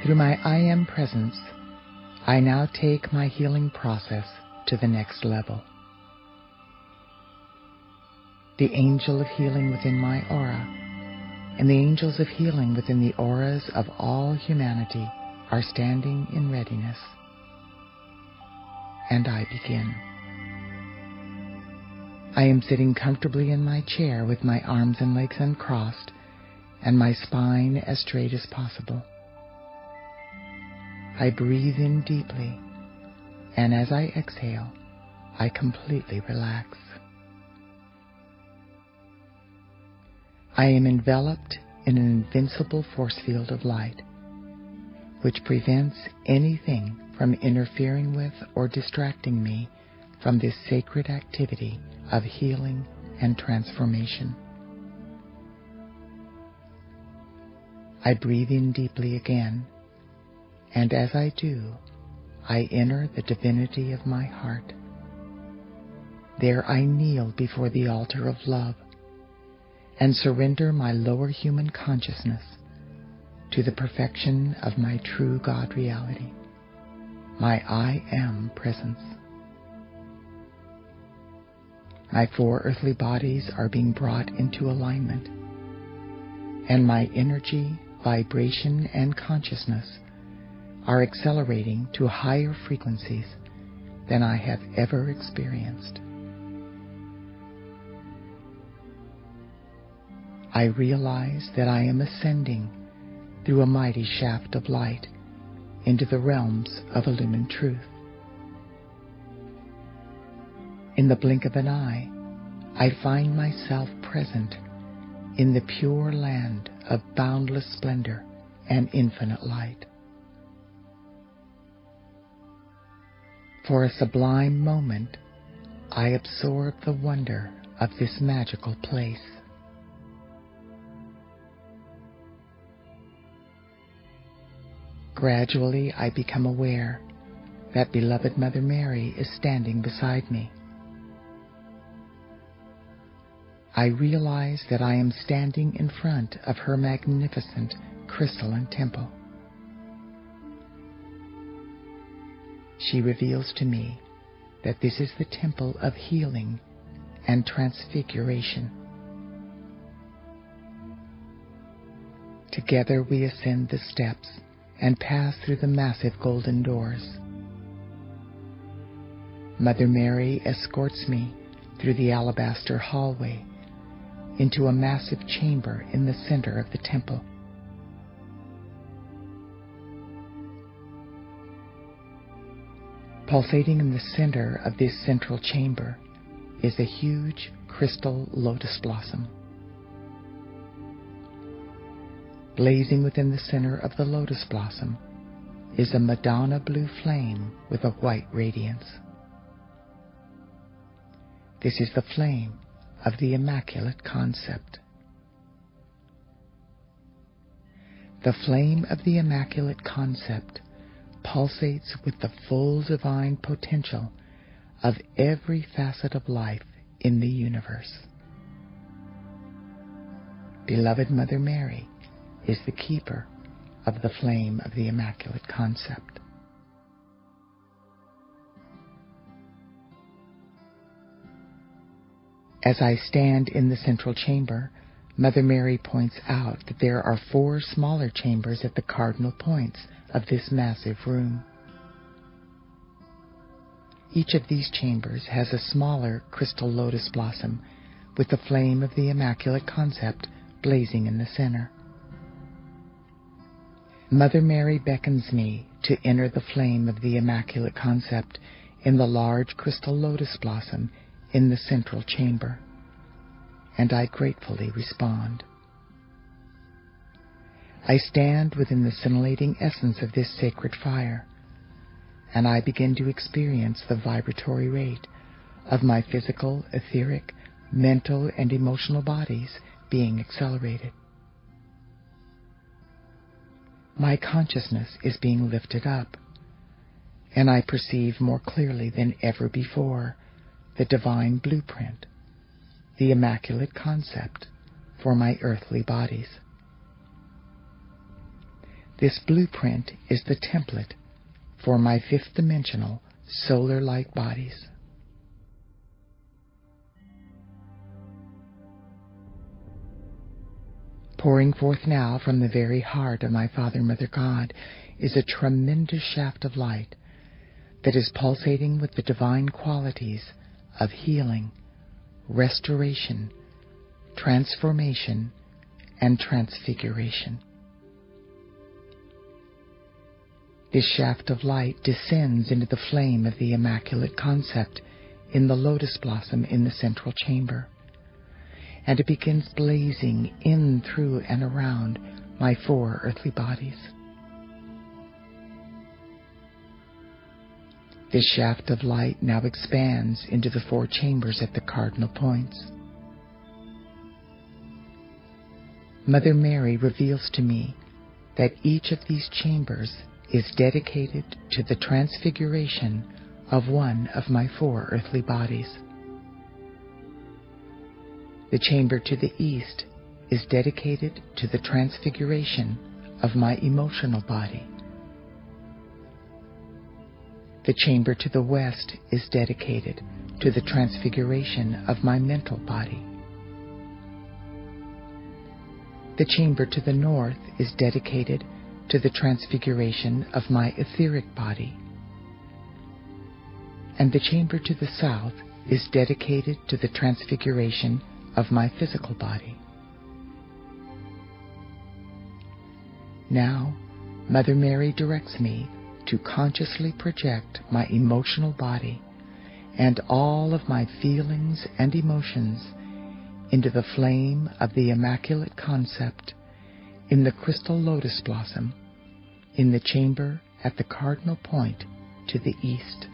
Through my I Am presence, I now take my healing process to the next level. The angel of healing within my aura and the angels of healing within the auras of all humanity are standing in readiness. And I begin. I am sitting comfortably in my chair with my arms and legs uncrossed and my spine as straight as possible. I breathe in deeply, and as I exhale, I completely relax. I am enveloped in an invincible force field of light, which prevents anything from interfering with or distracting me from this sacred activity of healing and transformation. I breathe in deeply again, and as I do, I enter the divinity of my heart. There I kneel before the altar of love and surrender my lower human consciousness to the perfection of my true God reality, my I Am presence. My 4 earthly bodies are being brought into alignment, and my energy, vibration, and consciousness are accelerating to higher frequencies than I have ever experienced. I realize that I am ascending through a mighty shaft of light into the realms of illumined truth. In the blink of an eye, I find myself present in the pure land of boundless splendor and infinite light. For a sublime moment, I absorb the wonder of this magical place. Gradually, I become aware that beloved Mother Mary is standing beside me. I realize that I am standing in front of her magnificent crystalline temple. She reveals to me that this is the temple of healing and transfiguration. Together we ascend the steps and pass through the massive golden doors. Mother Mary escorts me through the alabaster hallway into a massive chamber in the center of the temple. Pulsating in the center of this central chamber is a huge crystal lotus blossom. Blazing within the center of the lotus blossom is a Madonna blue flame with a white radiance. This is the flame of the Immaculate Concept. The flame of the Immaculate Concept pulsates with the full divine potential of every facet of life in the universe. Beloved Mother Mary is the keeper of the flame of the Immaculate Concept. As I stand in the central chamber, Mother Mary points out that there are 4 smaller chambers at the cardinal points of this massive room. Each of these chambers has a smaller crystal lotus blossom with the flame of the Immaculate Concept blazing in the center. Mother Mary beckons me to enter the flame of the Immaculate Concept in the large crystal lotus blossom in the central chamber, and I gratefully respond. I stand within the scintillating essence of this sacred fire, and I begin to experience the vibratory rate of my physical, etheric, mental, and emotional bodies being accelerated. My consciousness is being lifted up, and I perceive more clearly than ever before the divine blueprint, the Immaculate Concept for my earthly bodies. This blueprint is the template for my fifth-dimensional solar light bodies. Pouring forth now from the very heart of my Father, Mother God is a tremendous shaft of light that is pulsating with the divine qualities of healing, restoration, transformation, and transfiguration. This shaft of light descends into the flame of the Immaculate Concept in the lotus blossom in the central chamber, and it begins blazing in, through, and around my 4 earthly bodies. This shaft of light now expands into the 4 chambers at the cardinal points. Mother Mary reveals to me that each of these chambers is dedicated to the transfiguration of one of my 4 earthly bodies. The chamber to the east is dedicated to the transfiguration of my emotional body. The chamber to the west is dedicated to the transfiguration of my mental body. The chamber to the north is dedicated to the transfiguration of my etheric body. And the chamber to the south is dedicated to the transfiguration of my physical body. Now, Mother Mary directs me to consciously project my emotional body and all of my feelings and emotions into the flame of the Immaculate Concept in the crystal lotus blossom in the chamber at the cardinal point to the east.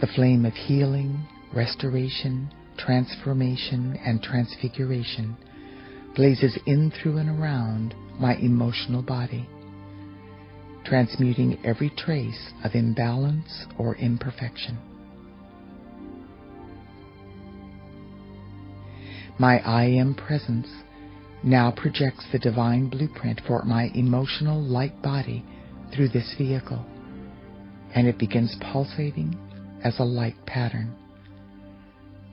The flame of healing, restoration, transformation, and transfiguration blazes in, through, and around my emotional body, transmuting every trace of imbalance or imperfection. My I Am Presence now projects the divine blueprint for my emotional light body through this vehicle, and it begins pulsating as a light pattern,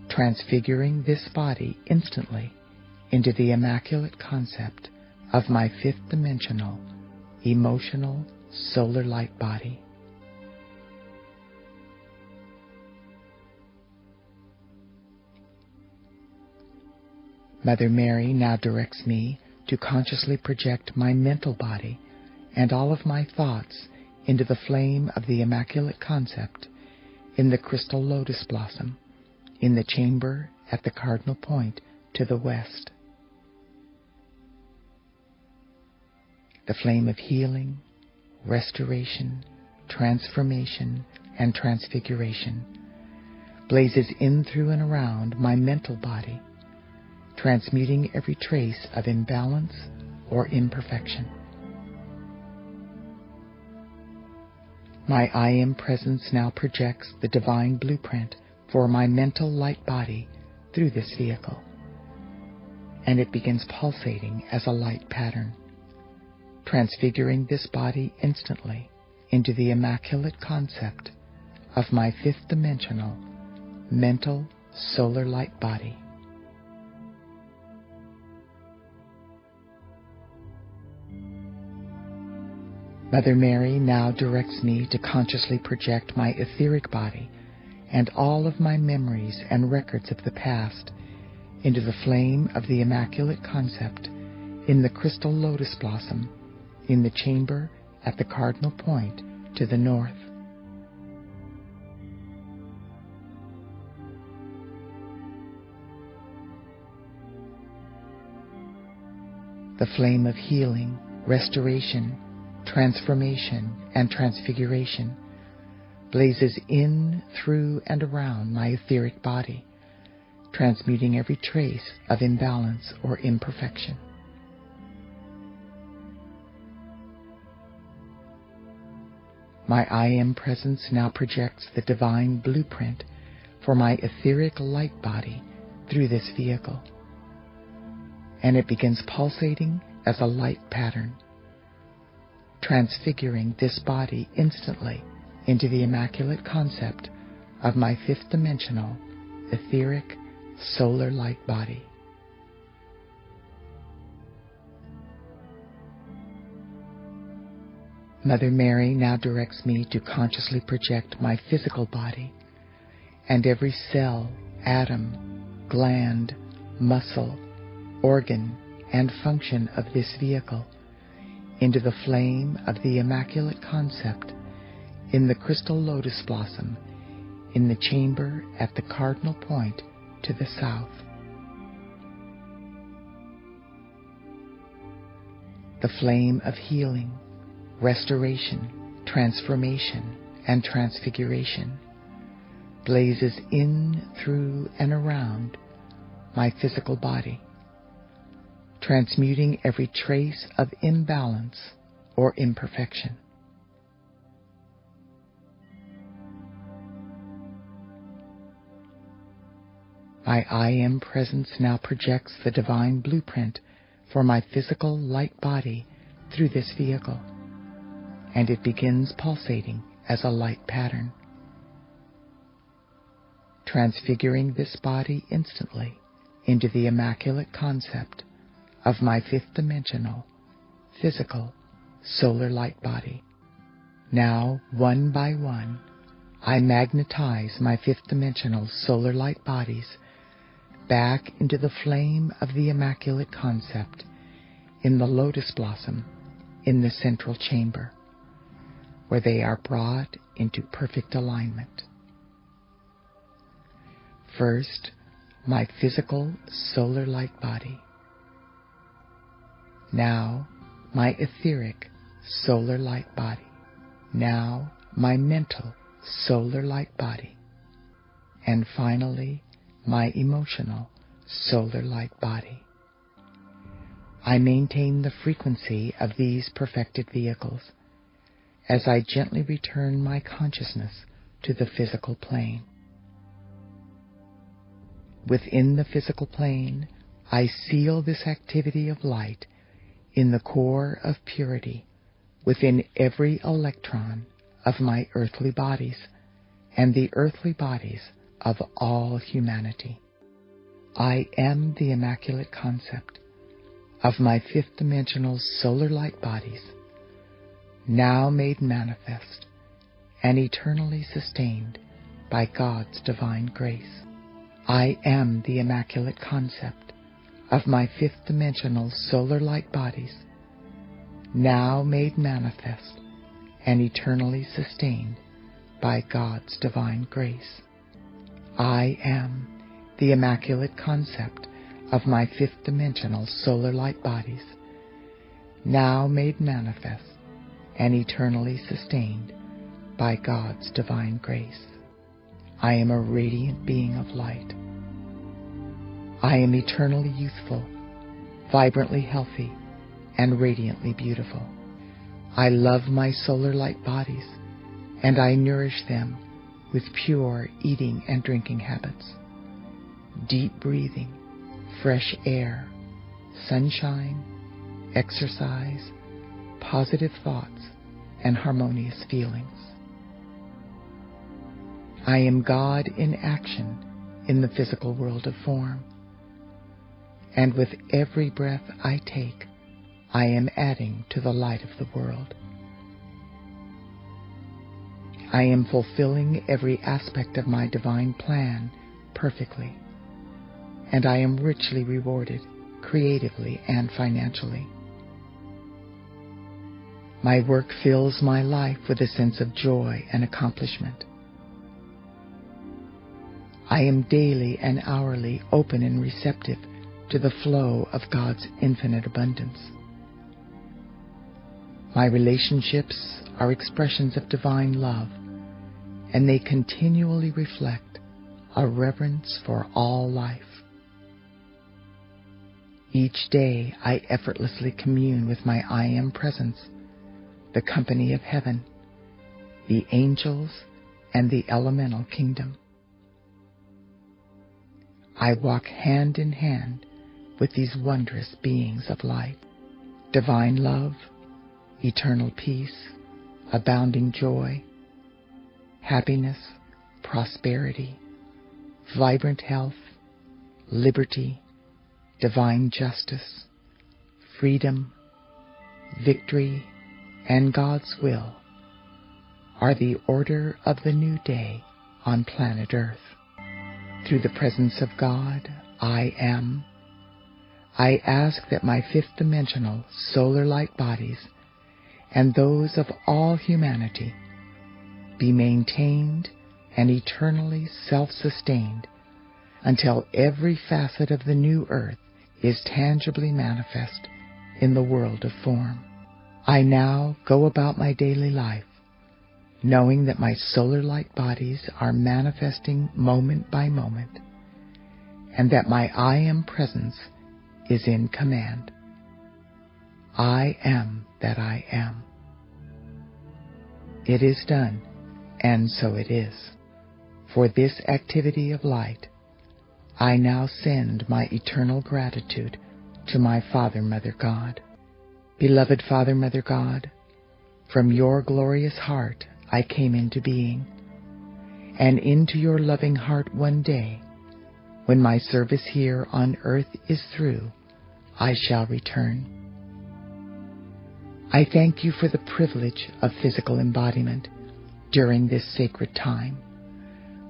transfiguring this body instantly into the Immaculate Concept of my fifth-dimensional, emotional, solar light body. Mother Mary now directs me to consciously project my mental body and all of my thoughts into the flame of the Immaculate Concept in the crystal lotus blossom in the chamber at the cardinal point to the west. The flame of healing, restoration, transformation, and transfiguration blazes in, through, and around my mental body, transmuting every trace of imbalance or imperfection. My I Am Presence now projects the divine blueprint for my mental light body through this vehicle, and it begins pulsating as a light pattern, transfiguring this body instantly into the Immaculate Concept of my fifth-dimensional, mental, solar light body. Mother Mary now directs me to consciously project my etheric body and all of my memories and records of the past into the flame of the Immaculate Concept in the crystal lotus blossom in the chamber at the cardinal point to the north. The flame of healing, restoration, transformation, and transfiguration blazes in, through, and around my etheric body, transmuting every trace of imbalance or imperfection. My I Am Presence now projects the divine blueprint for my etheric light body through this vehicle, and it begins pulsating as a light pattern, transfiguring this body instantly into the immaculate concept of my fifth-dimensional, etheric, solar light body. Mother Mary now directs me to consciously project my physical body and every cell, atom, gland, muscle, organ, and function of this vehicle into the flame of the immaculate concept in the crystal lotus blossom in the chamber at the cardinal point to the south. The flame of healing, restoration, transformation, and transfiguration blazes in, through, and around my physical body, transmuting every trace of imbalance or imperfection. My I Am presence now projects the divine blueprint for my physical light body through this vehicle, and it begins pulsating as a light pattern, transfiguring this body instantly into the immaculate concept of my fifth-dimensional, physical, solar light body. Now, one by one, I magnetize my fifth-dimensional solar light bodies back into the flame of the immaculate concept in the lotus blossom in the central chamber, where they are brought into perfect alignment. First, my physical solar light body. Now, my etheric solar light body. Now, my mental solar light body. And finally, my emotional solar light body. I maintain the frequency of these perfected vehicles as I gently return my consciousness to the physical plane. Within the physical plane, I seal this activity of light in the core of purity within every electron of my earthly bodies and the earthly bodies of all humanity. I am the immaculate concept of my fifth-dimensional solar light bodies, now made manifest and eternally sustained by God's divine grace. I am the immaculate concept of my fifth-dimensional solar light bodies, now made manifest and eternally sustained by God's divine grace. I am the immaculate concept of my fifth-dimensional solar light bodies, now made manifest and eternally sustained by God's divine grace. I am a radiant being of light. I am eternally youthful, vibrantly healthy, and radiantly beautiful. I love my solar light bodies, and I nourish them with pure eating and drinking habits, deep breathing, fresh air, sunshine, exercise, positive thoughts, and harmonious feelings. I am God in action in the physical world of form, and with every breath I take, I am adding to the light of the world. I am fulfilling every aspect of my divine plan perfectly, and I am richly rewarded creatively and financially. My work fills my life with a sense of joy and accomplishment. I am daily and hourly open and receptive to the flow of God's infinite abundance. My relationships are expressions of divine love, and they continually reflect a reverence for all life. Each day I effortlessly commune with my I Am presence, the company of heaven, the angels, and the elemental kingdom. I walk hand in hand with these wondrous beings of light. divine love, eternal peace, abounding joy, happiness, prosperity, vibrant health, liberty, divine justice, freedom, victory, and God's will are the order of the new day on planet Earth. Through the presence of God, I am. I ask that my fifth-dimensional solar-like bodies and those of all humanity be maintained and eternally self-sustained until every facet of the new earth is tangibly manifest in the world of form. I now go about my daily life, knowing that my solar-like bodies are manifesting moment by moment, and that my I Am presence is in command. I am that I am. It is done, and so it is. For this activity of light, I now send my eternal gratitude to my Father, Mother God. Beloved Father, Mother God, from your glorious heart I came into being, and into your loving heart one day, when my service here on earth is through, I shall return. I thank you for the privilege of physical embodiment during this sacred time,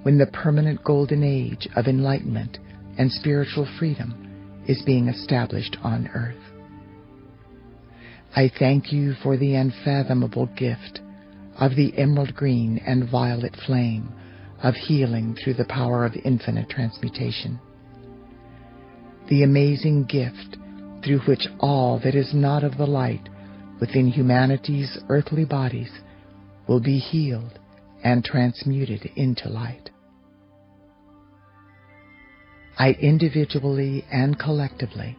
when the permanent golden age of enlightenment and spiritual freedom is being established on earth. I thank you for the unfathomable gift of the emerald green and violet flame of healing through the power of infinite transmutation. The amazing gift through which all that is not of the light within humanity's earthly bodies will be healed and transmuted into light. I individually and collectively,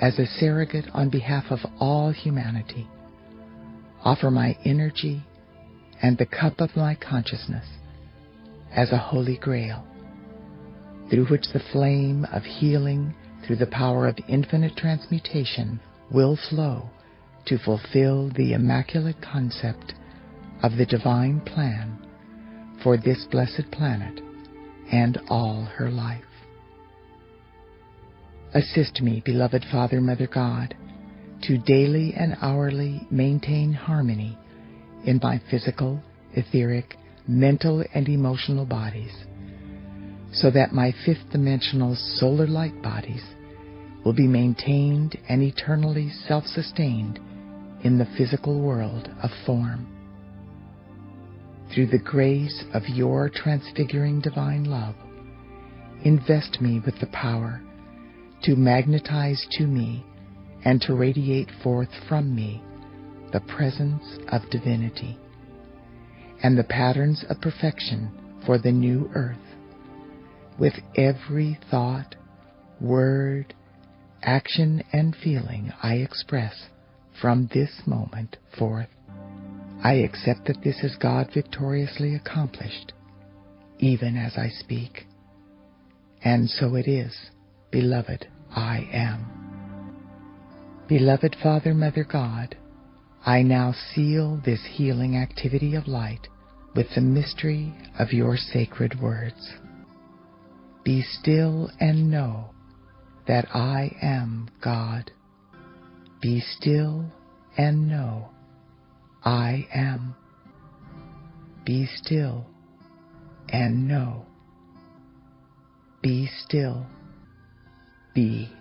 as a surrogate on behalf of all humanity, offer my energy and the cup of my consciousness as a holy grail, through which the flame of healing through the power of infinite transmutation will flow to fulfill the immaculate concept of the divine plan for this blessed planet and all her life. Assist me, beloved Father, Mother God, to daily and hourly maintain harmony in my physical, etheric, mental, and emotional bodies, so that my fifth-dimensional solar-like bodies will be maintained and eternally self-sustained in the physical world of form. Through the grace of your transfiguring divine love, invest me with the power to magnetize to me and to radiate forth from me the presence of divinity and the patterns of perfection for the new earth, with every thought, word, action, and feeling I express from this moment forth. I accept that this is God victoriously accomplished, even as I speak. And so it is, beloved, I am. Beloved Father, Mother God, I now seal this healing activity of light with the mystery of your sacred words. Be still and know that I am God. Be still and know I am. Be still and know. Be still. Be.